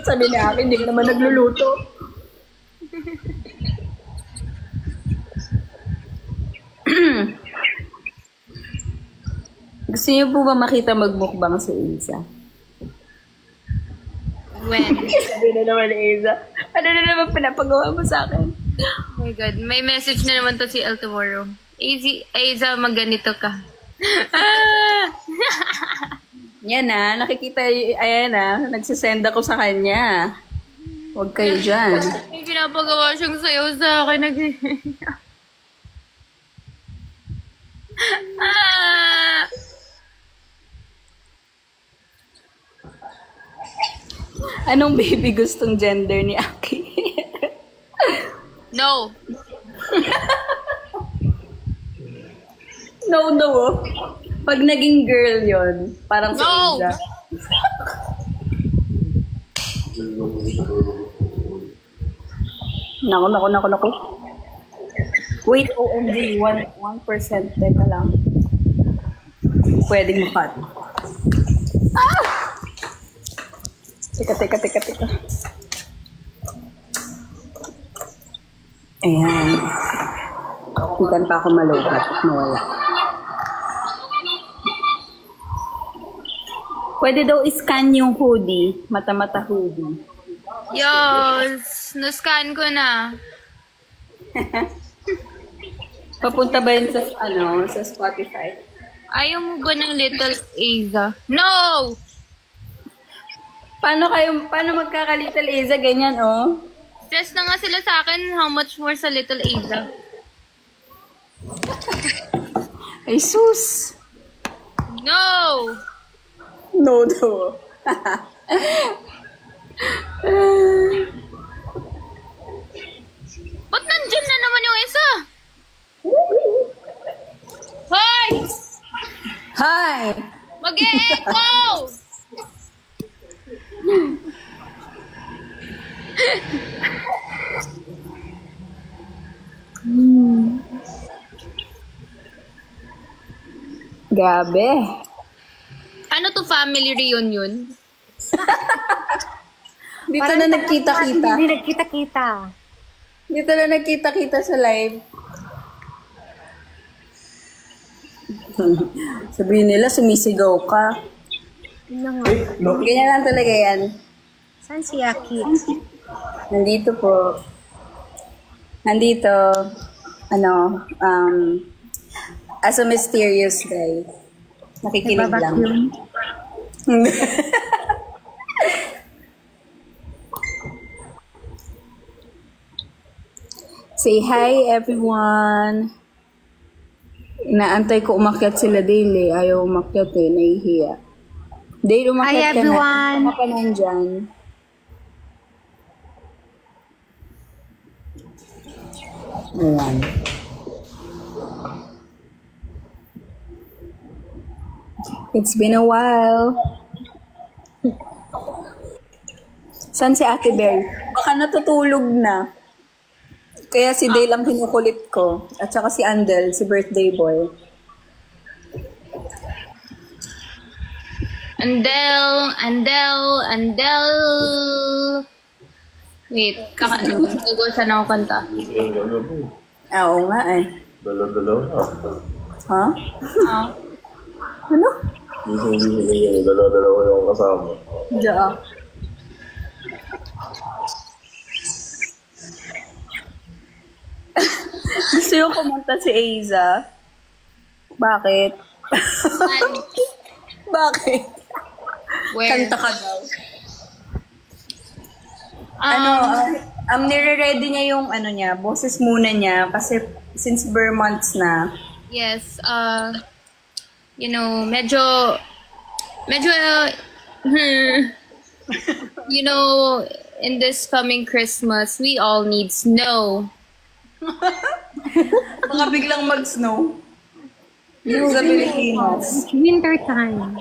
Sabi ni akin, hindi ka naman nagluluto. Gusto niyo po ba makita magmukbang si Isa? When? Sabi na naman ni Isa. Ano na naman pinapagawa mo sa akin? Oh my God. May message na naman to si El tomorrow. Easy, Aiza, magganito ka. Yan na, nakikita, ayan na, nagsisend ako sa kanya. Huwag kayo dyan. May pinapagawa siyang sayaw sa akin. Anong baby gustong gender ni Aki? No. No, no. Oh. Pag naging girl yon, parang sa No! Isa. Naku. Wait, OMG, 1%. Teka lang. Pwedeng makat. Ah! Teka. Ayan. Bukan pa ako malubat. Nawala. Pwede daw iscan yung hoodie. Mata-mata hoodie. Yes. Na-scan ko na. Papunta ba yun sa, sa Spotify? Ayaw mo ba ng Little Aiza? No! Paano magkaka-Little Aiza? Ganyan, oh. Stress na nga sila sa akin. How much more sa Little Aiza? Ay, sus! No! No, no. Ba't nandyan na naman yung isa? Hoy! Hi! Mag-e-echo! Gabi. Ano to, family reunion? Dito na nagkita-kita. Hindi nagkita-kita. Dito na nagkita-kita sa live. Sabihin nila, sumisigaw ka. Ano nga? Ganyan lang talaga yan. Saan si Aki? Nandito po. Nandito, as a mysterious guy. Nakikinig lang. Say hi, everyone. Inaantay ko umakyat sila daily. Ayaw umakyat eh, nahihiya. Dale, umakyat Hi, ka everyone. na. Ano ka nandyan? Ayan. It's been a while. Saan si Ate Bell? Baka natutulog na. Kaya si Dale ang kinukulit ko. At saka si Andel, si birthday boy. Andel. Wait, gagawa sana ako kanta. Oo nga eh. Dalaw-dalaw na. Ha? Ah. Ano? Hindi dalaw-dalaw yung kasama. Diyan. Gusto yung kumanta si Aiza. Bakit? Bakit? Where? Kanta ka daw. Nire-ready niya yung niya, boses muna niya kasi since bare months na. Yes, medyo, in this coming Christmas, we all need snow. Baka biglang mag-snow. Sa Pilipinas. Winter time.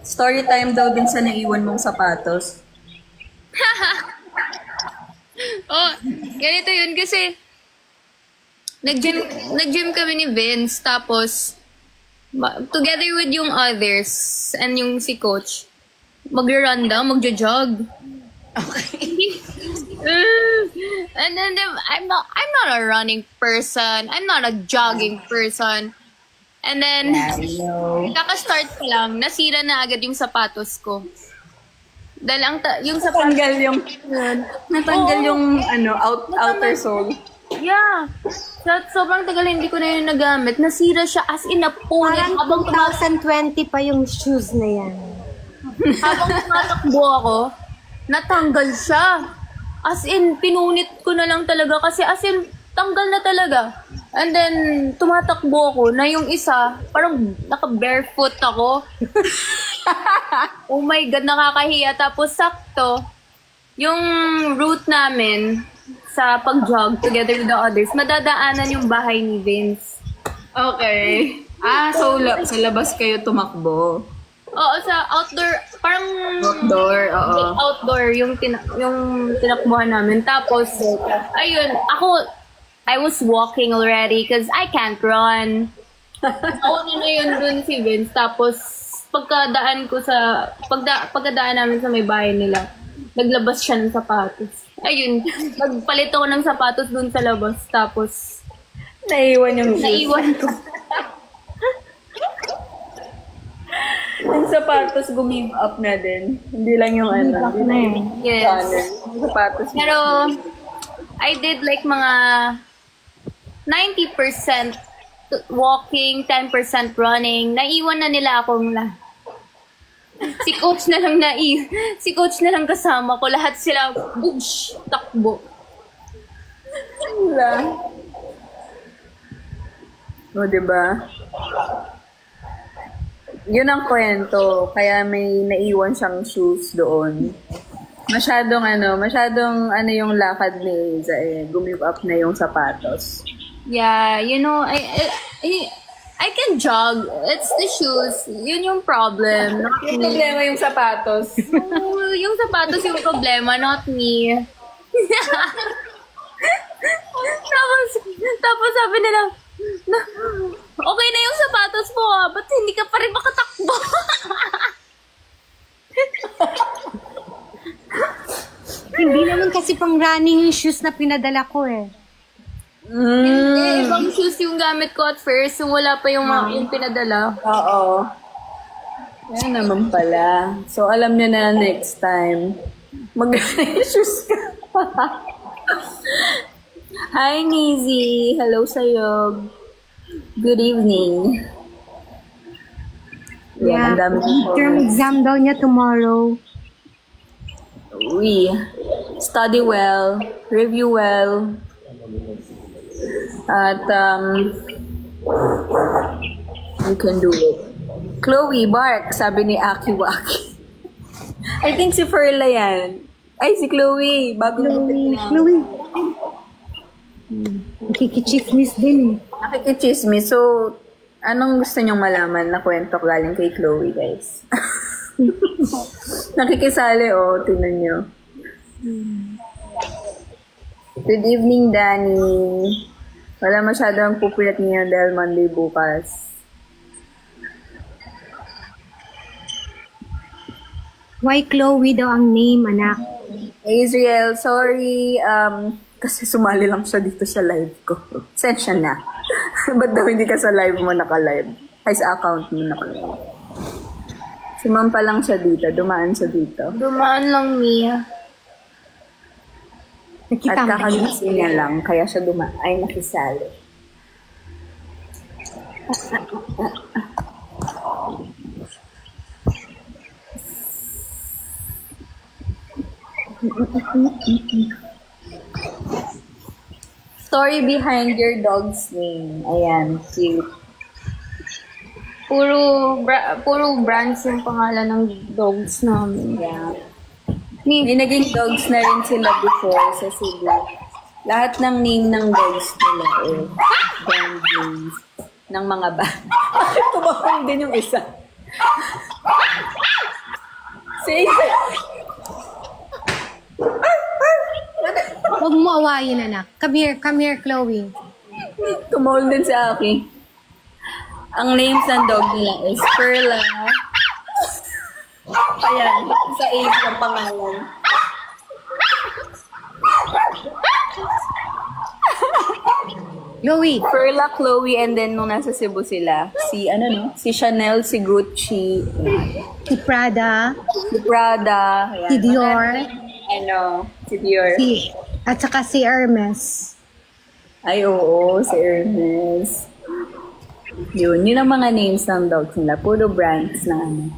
Story time daw dun sa naiwan mong sapatos. Oh, ganito yun kasi nag-gym kami ni Vince, tapos together with yung others and yung si coach, Magra-run down, magja-jog. And then I'm not a running person. I'm not a jogging person. And then kaka-start ko lang, nasira na agad yung sapatos ko. Dahil yung sapatos Natanggal yung outer sole. Yeah. Sobrang tagal hindi ko na yun nagamit. Nasira siya as in napunit. Parang Habang 2020 pa yung shoes na yan. habang tumatakbo ako, natanggal siya. As in, pinunit ko na lang talaga kasi as in, tanggal na talaga. And then, tumatakbo ako na yung isa, parang naka-barefoot ako. Oh my God, nakakahiya. Tapos sakto, yung route namin sa pag-jog together with the others, madadaanan yung bahay ni Vince. Okay. So sa labas kayo tumakbo. Oo, sa outdoor, parang Outdoor, oo. outdoor yung tinakbuhan namin. Tapos, ayun, I was walking already because I can't run. Ako na yun dun si Vince. Tapos, pagkadaan namin sa may bahay nila, naglabas siya ng sapatos. Ayun, nagpalit ako ng sapatos dun sa labas. Tapos, Naiwan yung naiwan ko. Yung sapatos give up na din. Hindi lang yung Yes. Yung sapatos. Pero, I did like mga 90% walking, 10% running. Naiwan na nila akong Si coach na lang kasama ko. Lahat sila, boosh, takbo. Wala. O, diba? Yun ang kwento. Kaya may naiwan siyang shoes doon. Masyadong yung lakad ni Iza Gumive up na yung sapatos. Yeah, you know, I can jog. It's the shoes. Yun yung problem. Not Yung me. problema yung sapatos. Yung sapatos yung problema, not me. tapos sabi nila, okay na yung sapatos mo ba't hindi ka pa rin makatakbo? Hindi naman kasi pang running yung shoes na pinadala ko eh. Ibang shoes yung gamit ko at first, yung wala pa yung pinadala. Oo. Yan naman pala. So, alam niyo na next time. Mag-shoes ka. Hi, Nizi. Hello sa'yo. Good evening. Yan, ang dami kong Term exam daw niya tomorrow. We study well, review well, at you can do it. Chloe, bark, sabi ni Aki Waki. I think si Ferla yan. Ay, si Chloe. Chloe. Nakikichismis din eh. Nakikichismis. So, anong gusto nyong malaman na kwento galing kay Chloe, guys? Nakikisali, tingnan nyo. Good evening, Danny. Wala masyadong pupulat niya dahil Monday bukas. Why Chloe daw ang name, anak? Israel, sorry. Kasi sumali lang siya dito sa live ko. Send siya na. Ba't daw hindi ka sa live mo naka-live? Ay, sa account mo naka-live. Sumampa lang siya dito. Dumaan siya dito. Dumaan lang, Mia. At kakagising niya lang. Kaya siya ay nakisali. Story behind your dog's name. Ayan, cute. Puro brands yung pangalan ng dogs namin. Yeah. May naging dogs na rin sila before sa Cebu. Lahat ng name ng dogs nila brand names ng mga band. Tumahong din yung isa. Si Isa. Huwag mo awayin, anak. Come here, Chloe. Tumahong din sa akin. Ang names ng dog nila is Perla. Ayan. sa A ang pangalan. Chloe. Perla, Chloe, and then nung nasa Cebu sila, si Chanel, si Gucci, Si Prada. si Prada, ayan. Si Dior. Si Dior. At saka si Hermes. Ay, oo, si Hermes. Yun ang mga names ng dogs nila. Puro brands na ano.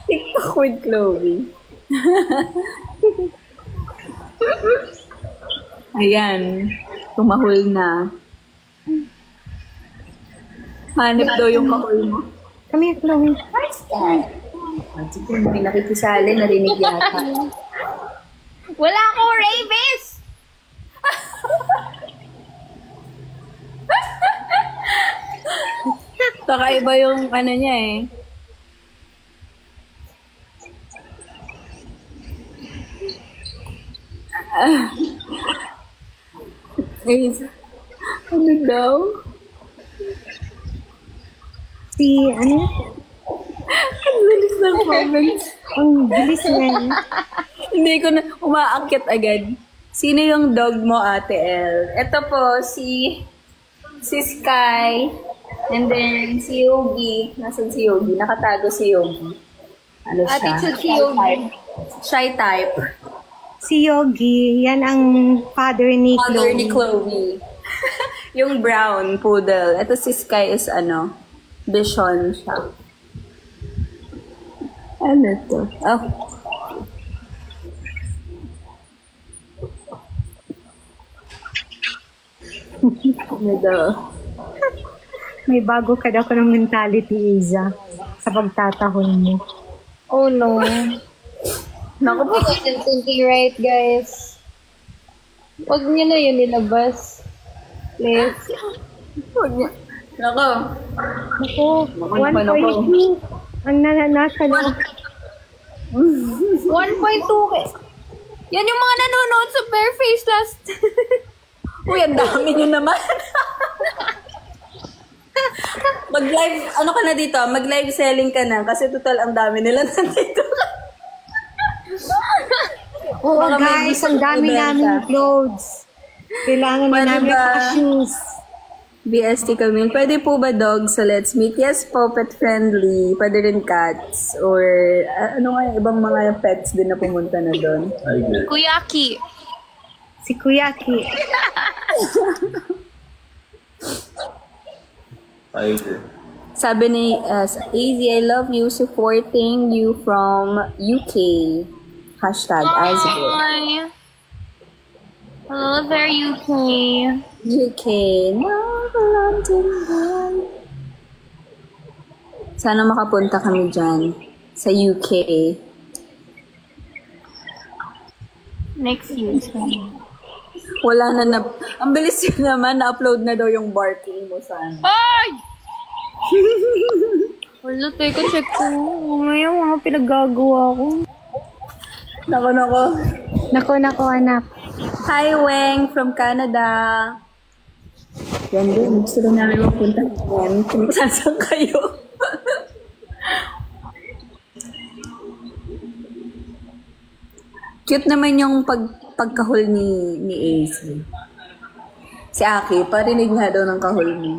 TikTok with Chloe. Ayan. Tumahol na. Hanip daw yung kahol mo. Come here, Chloe. Sige, may nakikisali, narinig yata. Wala akong rabies! Kakaiba yung ano niya eh. Ano daw? Ano? Ang bilis ng comments. Ang bilis na yun. Hindi ko na umaakyat agad. Sino yung dog mo, Ate El? Ito po, si Sky. And then, si Yogi. Nasaan si Yogi? Nakatago si Yogi. Ano siya? Attitude si Yogi. Shy type. Si Yogi, yan ang father ni Mother Chloe. ni Chloe. Yung brown poodle. Ito si Sky is Bichon siya. Ano to? Oh. Ano daw? May bago ka daw ng mentality, Iza, sa pagtatahol mo. Oh no. Naku po. I wasn't thinking right, guys. Huwag niyo na yun nilabas. Please. Huwag niya. Naku. Ako, Naku. 1.2. Ang nasa loob. 1.2 eh. Yan yung mga nanonood sa Bareface last. Uy, ang dami nyo naman. Mag-live, ano ka na dito? Mag-live selling ka na kasi total ang dami nila nandito. Oo, Baka may guys, gusto ang dami ibenta. namin clothes. Kailangan na Pwede namin ba? shoes. BST kami. Pwede po ba dogs sa Let's Meet? Yes po, pet friendly. Pwede rin cats. Or ano nga yung ibang mga pets din na pumunta na doon. Ay, good. Kuyaki. Si Kuyaki. Ay, good. Sabi ni Easy, I love you, supporting you from UK. Hashtag Asbro. Hi. Hello there, UK. UK. No, London boy. Sana makapunta kami dyan sa UK. Next year. Wala na ang bilis yun naman, na-upload na daw yung barking mo sana. Ay! Wala, teka, check ko. Ngayon, mga pinaggagawa ko. Nako. Nako, anak. Hi, Weng from Canada. Yan din, gusto rin namin mapunta. Yan, kung saan kayo. Cute naman yung pagkahol ni AC. Si Aki, parinig nga daw ng kahol mo.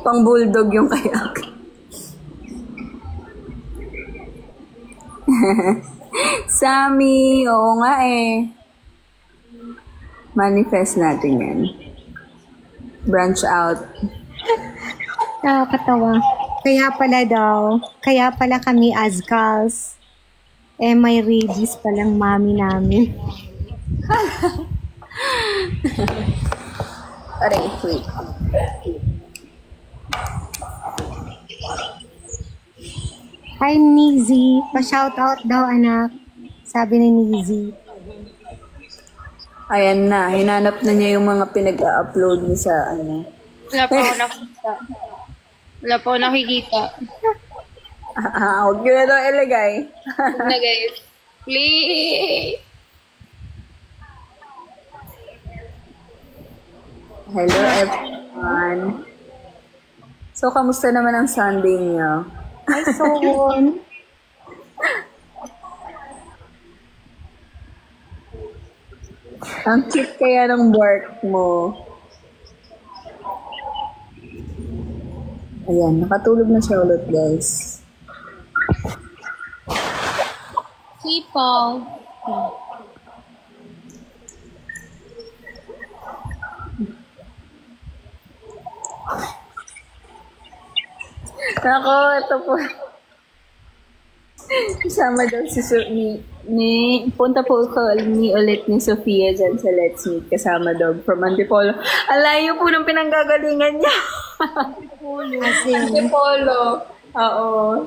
Pang bulldog yung kay Aki. Sammy, oo nga eh. Manifest natin yan. Branch out. Nakakatawa. Kaya pala kami Azkals. May rabies palang mami namin. Aray, wait. Hi, Nizi. Pa-shoutout daw, anak. Sabi ni Nizi. Ayan na, hinanap na niya yung mga pinag-upload niya sa ano. Wala pa ako nakikita. Wala pa ako nakikita. Huwag nyo na daw ilagay. Na guys. Please. Hello everyone. So, kamusta naman ang Sunday niya? Ay, so, Ang cute kaya ng work mo. Ayan, nakatulog na siya ulit, guys. People. Ako, ito po. Kasama daw si punta po ko ulit ni Sofia dyan sa Let's Meet. Kasama daw from Antipolo. Alayo po ng pinanggagalingan niya. Antipolo. Oo.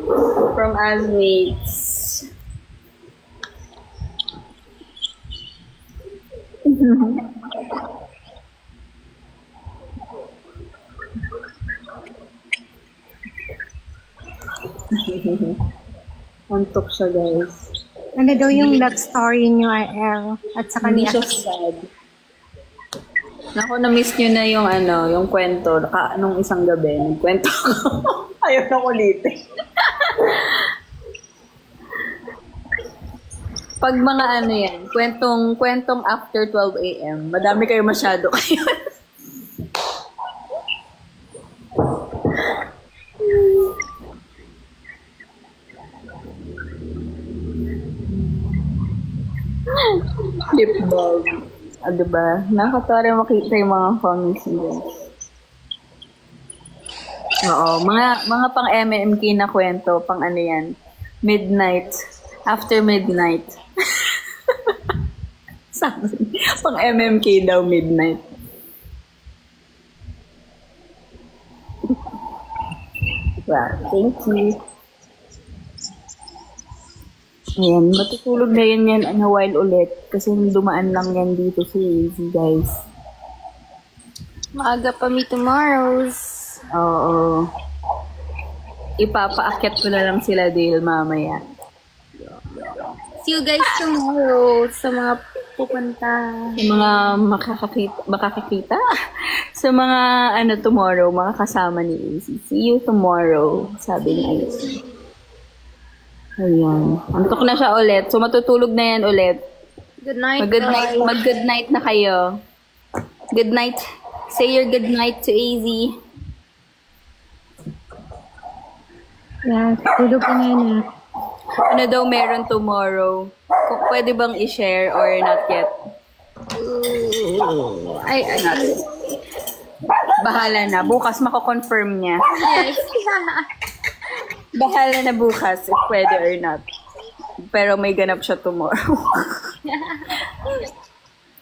From Asmates. Antok siya, guys. ano daw yung love story niyo, El? At saka Hindi ni siya sad. Naku, na-miss nyo na yung yung kwento. Nung isang gabi, nagkwento ko. Ayaw na ulitin. Pag mga yan, kwentong after 12 a.m., madami kayo masyado kayo. Lip balm. Diba? Nakakatawa rin makita yung mga comments nila. Oo, mga pang MMK na kwento, pang yan, midnight, after midnight. Sabi, pang MMK daw midnight. Wow, thank you. Ayan, matutulog na yan a while ulit kasi dumaan lang yan dito si Easy, guys. Maaga pa me tomorrows. Oo. Ipapaakyat ko na lang sila Dale mamaya. See you guys tomorrow sa mga pupunta. Sa mga makakakita? Sa mga tomorrow, makakasama ni Easy. See you tomorrow, sabi ni Easy. Ayan. Antok na siya ulit. So, matutulog na yan ulit. Good night, Mag-good night na kayo. Good night. Say your good night to Easy. Yeah, tulog ka nga na. Ano daw meron tomorrow? Kung pwede bang i-share or not yet? Ay, Bahala na. Bukas mako-confirm niya. yes. Bahala na bukas if pwede or not. Pero may ganap siya tomorrow.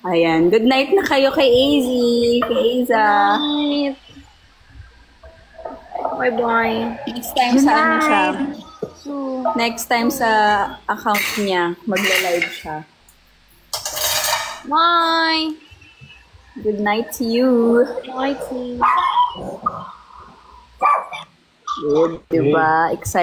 Ayan. Good night na kayo kay Easy. Kay Iza. Night. Bye-bye. Next time sa siya. Next time sa account niya, magla-live siya. Bye. Good night to you. Bye, team. Good, diba? Excited.